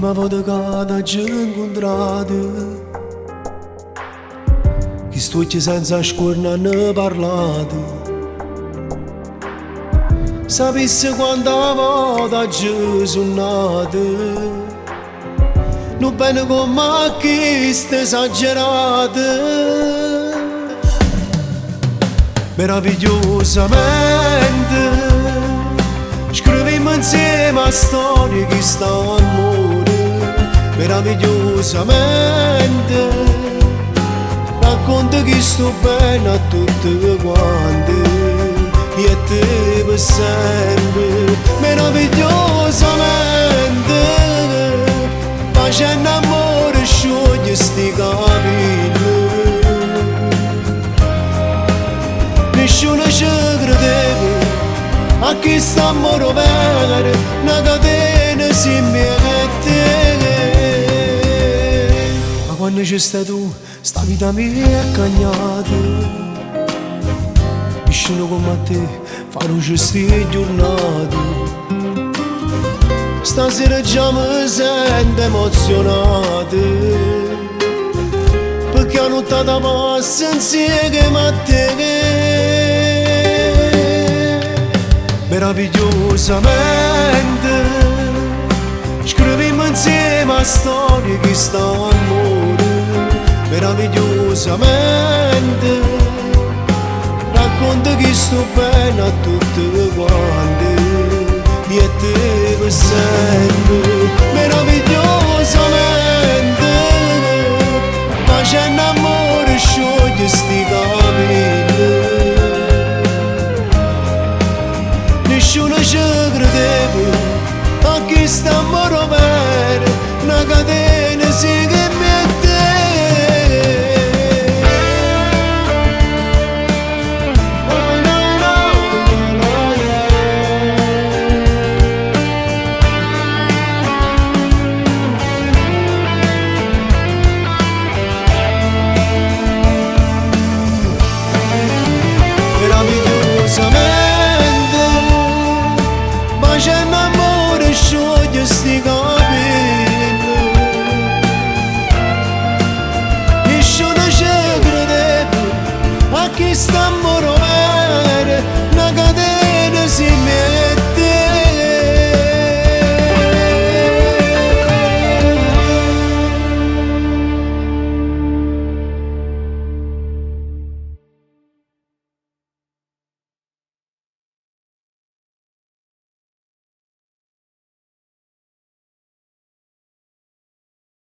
prima volta che ci incontrate, che stucci senza scorna ne parlate. Sapessi quanta volta ci sono nate, non bene come queste esagerate. Meravigliosamente scrivimmo insieme a storie che stanno a morire. Meravigliosamente racconto che sto bene a tutte quante e te per sempre. Meravigliosamente facendo amore scioglie sti capelli. Nessuno ci credeva a chi sta amore vero, una catena si mette. Ma quando c'è stai tu, sta vita mia è cagnata. Vicino con te, farò queste giornate. Stasera già mi sento emozionata, perché la notte passa insieme a te. Meravigliosamente scrivimmo insieme a storie che stanno a morire. Meravigliosamente racconto che sto bene a tutte quante e te per sempre. Meravigliosamente facendo amore scioglie